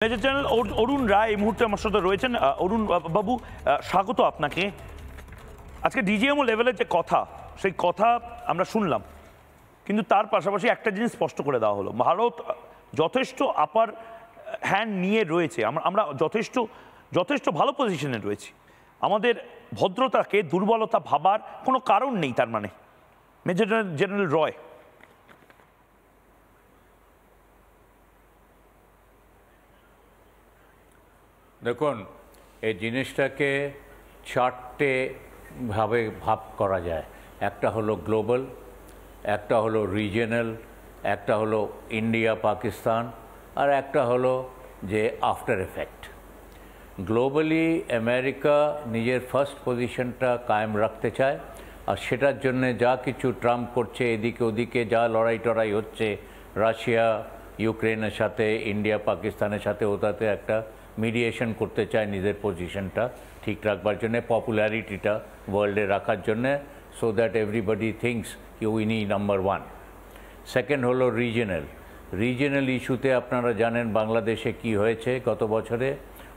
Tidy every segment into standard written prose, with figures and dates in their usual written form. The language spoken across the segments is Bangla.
মেজর জেনারেল অরুণ রায় এই মুহূর্তে আমার সাথে রয়েছেন। অরুণ বাবু, স্বাগত আপনাকে। আজকে ডিজিএমও লেভেলের যে কথা, সেই কথা আমরা শুনলাম, কিন্তু তার পাশাপাশি একটা জিনিস স্পষ্ট করে দেওয়া হলো, ভারত যথেষ্ট আপার হ্যান্ড নিয়ে রয়েছে, আমরা যথেষ্ট ভালো পজিশনে রয়েছি। আমাদের ভদ্রতাকে দুর্বলতা ভাবার কোনো কারণ নেই, তার মানে মেজর জেনারেল রয়। দেখুন, এই জিনিসটাকে চারটে ভাবে ভাগ করা যায়। একটা হলো গ্লোবাল, একটা হলো রিজিয়নাল, একটা হলো ইন্ডিয়া পাকিস্তান, আর একটা হলো যে আফটার এফেক্ট। গ্লোবালি আমেরিকা নিজের ফার্স্ট পজিশনটা কায়েম রাখতে চায়, আর সেটার জন্য যা কিছু ট্রাম্প করছে, এদিকে ওদিকে যা লড়াই টড়াই হচ্ছে রাশিয়া ইউক্রেনের সাথে, ইন্ডিয়া পাকিস্তানের সাথে, ওটাতে একটা মিডিয়েশন করতে চায় নিজের পজিশনটা ঠিক রাখবার জন্য, পপুলারিটিটা ওয়ার্ল্ডে রাখার জন্যে, so that everybody thinks Winnie number one. Second হলো রিজিয়নাল ইস্যুতে আপনারা জানেন বাংলাদেশে কি হয়েছে গত বছরে,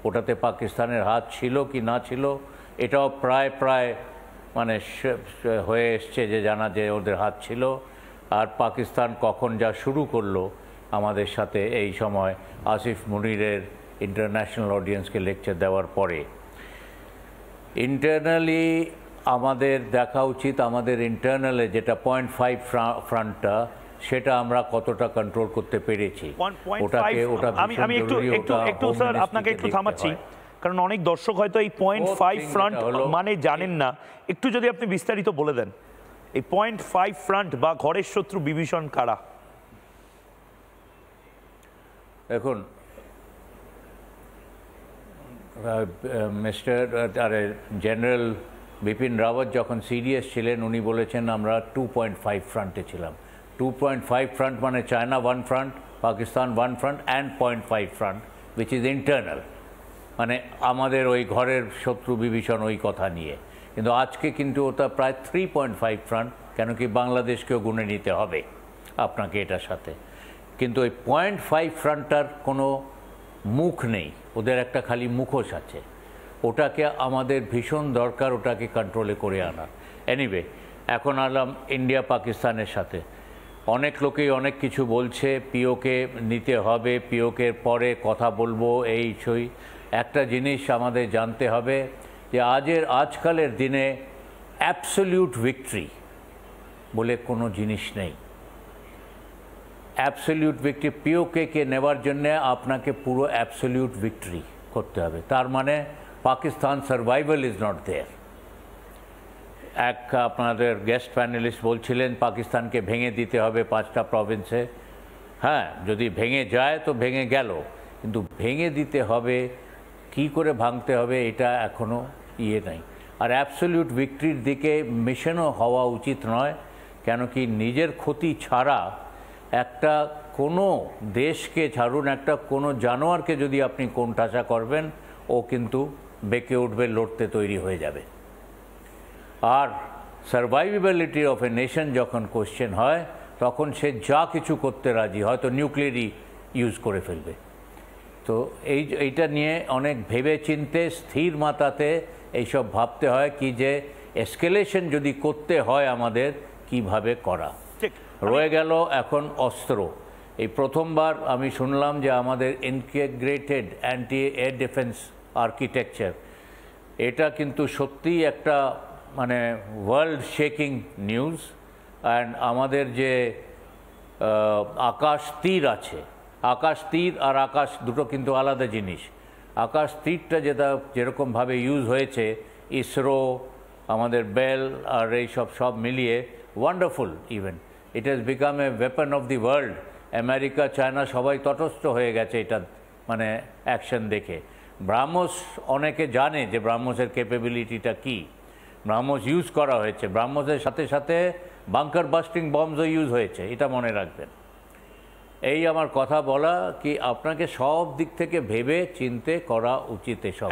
ওটাতে পাকিস্তানের হাত ছিল কি না ছিল এটাও প্রায় মানে হয়ে এসছে যে জানা যে ওদের হাত ছিল। আর পাকিস্তান কখন যা শুরু করলো আমাদের সাথে এই সময় আসিফ মুনিরের ইন্টারন্যাশনাল অডিয়েন্সকে লেকচার দেওয়ার পরে, ইন্টারনালি আমাদের দেখা উচিত আমাদের ইন্টারনালে যেটা 0.5 ফ্রন্টটা, সেটা আমরা কতটা কন্ট্রোল করতে পেরেছি। আমি একটু স্যার আপনাকে একটু থামাচ্ছি, কারণ অনেক দর্শক হয়তো এই 0.5 ফ্রন্ট মানে জানেন না। একটু যদি আপনি বিস্তারিত বলে দেন, এই 0.5 ফ্রন্ট বা ঘরের শত্রু বিভীষণ কারা? দেখুন, মিস্টার জেনারেল বিপিন রাওয়াত যখন সিরিয়াস ছিলেন, উনি বলেছেন আমরা 2.5 ফ্রন্টে ছিলাম। 2.5 ফ্রন্ট মানে China 1 front, Pakistan 1 front and 0.5 front which is internal, মানে আমাদের ওই ঘরের শত্রু বিভীষণ ওই কথা নিয়ে। কিন্তু আজকে কিন্তু ওটা প্রায় 3.5 ফ্রন্ট, কেন কি বাংলাদেশকেও গুনে নিতে হবে আপনাকে এটার সাথে। কিন্তু ওই 0.5 ফ্রন্টটার কোনো মুখ নেই, ওদের একটা খালি মুখোশ আছে। ওটাকে আমাদের ভীষণ দরকার ওটাকে কন্ট্রোলে করে আনা। এনিওয়ে, এখন আলাম ইন্ডিয়া পাকিস্তানের সাথে। অনেক লোকেই অনেক কিছু বলছে, পিওকে নিতে হবে, পিওকের পরে কথা বলবো, এই সই। একটা জিনিস আমাদের জানতে হবে যে আজকালের দিনে অ্যাবসলিউট ভিক্টরি বলে কোনো জিনিস নেই। অ্যাবসলিউট ভিক্টরি পিওকে নেওয়ার জন্য আপনাকে পুরো অ্যাবসলিউট ভিক্টরি করতে হবে, তার মানে Pakistan survival is not there. আপনাদের গেস্ট প্যানেলিস্ট বলছিলেন পাকিস্তানকে ভেঙে দিতে হবে 5টা প্রভিন্সে। হ্যাঁ, যদি ভেঙে যায় তো ভেঙে গেল, কিন্তু ভেঙে দিতে হবে, কি করে ভাঙতে হবে এটা এখনও নাই। আর অ্যাবসলিউট ভিক্টরির দিকে মিশনও হওয়া উচিত নয়, কেন কি নিজের ক্ষতি ছাড়া একটা কোনো দেশকে ছাড়ুন, একটা কোনো জানোয়ারকে যদি আপনি কোণঠাসা করবেন, ও কিন্তু বেঁকে উঠবে, লড়তে তৈরি হয়ে যাবে। আর সার্ভাইভেবিলিটি অফ এ নেশন যখন কোশ্চেন হয়, তখন সে যা কিছু করতে রাজি, হয়তো নিউক্লিয়ারই ইউজ করে ফেলবে। তো এইটা নিয়ে অনেক ভেবে চিনতে স্থির মাথাতে এইসব ভাবতে হয়, কি যে এসকেলেশন যদি করতে হয় আমাদের কিভাবে করা। রয়ে গেল এখন অস্ত্র। এই প্রথমবার আমি শুনলাম যে আমাদের integrated anti air defence architecture, এটা কিন্তু সত্যিই একটা মানে ওয়ার্ল্ড শেকিং নিউজ। অ্যান্ড আমাদের যে আকাশ তীর আছে, আকাশ তীর আর আকাশ দুটো কিন্তু আলাদা জিনিস। আকাশ তীরটা যেরকমভাবে ইউজ হয়েছে, ইসরো, আমাদের বেল আর এই সব মিলিয়ে wonderful even. It has become a weapon of the world. America, China সবাই তটস্থ হয়ে গেছে এটা মানে অ্যাকশন দেখে। ব্রাহ্মস অনেকে জানে যে ব্রাহ্মসের ক্যাপাবিলিটিটা কী। ব্রাহ্মস ইউজ করা হয়েছে, ব্রাহ্মসের সাথে সাথে বাংকার বাস্টিং বম্বসও ইউজ হয়েছে, এটা মনে রাখবেন। এই আমার কথা বলা কি আপনাকে সব দিক থেকে ভেবে চিনতে করা উচিত এসব।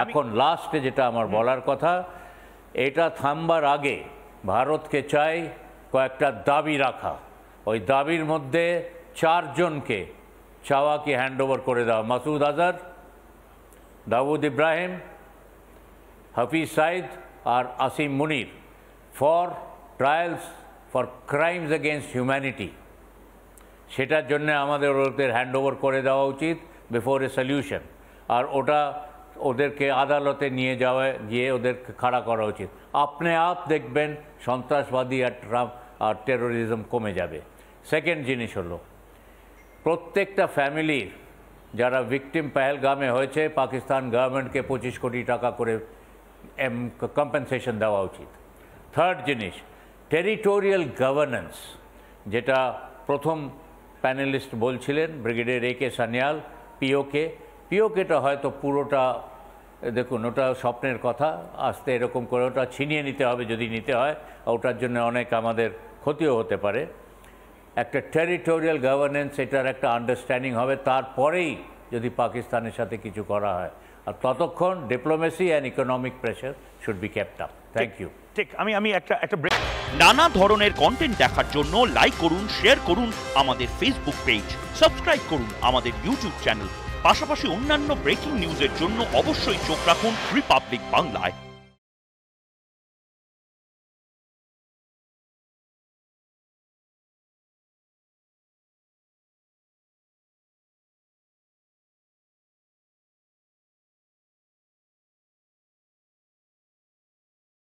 এখন লাস্টে যেটা আমার বলার কথা, এটা থামবার আগে ভারতকে চাই কয়েকটা দাবি রাখা। ওই দাবির মধ্যে 4 জনকে চাওয়া কি হ্যান্ড ওভার করে দেওয়া মাসুদ আজহার, দাউদ ইব্রাহিম, হাফিজ সাইদ আর Asim Munir for trials for crimes against humanity, সেটার জন্য আমাদের ওদের হ্যান্ড ওভার করে দেওয়া উচিত বিফোর এ সলিউশন। আর ওটা ওদেরকে আদালতে নিয়ে গিয়ে ওদেরকে খাড়া করা উচিত। আপনি আপ দেখবেন সন্ত্রাসবাদী আর টেরোরিজম কমে যাবে। সেকেন্ড জিনিস হলো, প্রত্যেকটা ফ্যামিলির যারা ভিকটিম পেহেলগামে হয়েছে পাকিস্তান গভর্নমেন্টকে 25 কোটি টাকা করে কম্পেনসেশন দেওয়া উচিত। থার্ড জিনিস, টেরিটোরিয়াল গভর্নেন্স, যেটা প্রথম প্যানেলিস্ট বলছিলেন ব্রিগেডিয়ার AK সান্যাল, পিওকেটা হয়তো পুরোটা, দেখুন ওটা স্বপ্নের কথা, আসতে এরকম করে ওটা ছিনিয়ে নিতে হবে যদি নিতে হয়, ওটার জন্য অনেক আমাদের ক্ষতিও হতে পারে। একটা টেরিটোরিয়াল গভর্নেন্স, এটার একটা আন্ডারস্ট্যান্ডিং হবে, তারপরেই যদি পাকিস্তানের সাথে কিছু করা হয়। আর ততক্ষণ diplomacy and economic pressure should be kept up. Thank you. ঠিক, আমি একটা ব্রেক। নানা ধরনের কন্টেন্ট দেখার জন্য লাইক করুন, শেয়ার করুন আমাদের ফেসবুক পেজ, সাবস্ক্রাইব করুন আমাদের ইউটিউব চ্যানেল। পাশাপাশি অন্যান্য ব্রেকিং নিউজের জন্য অবশ্যই চোখ রাখুন রিপাবলিক বাংলায়।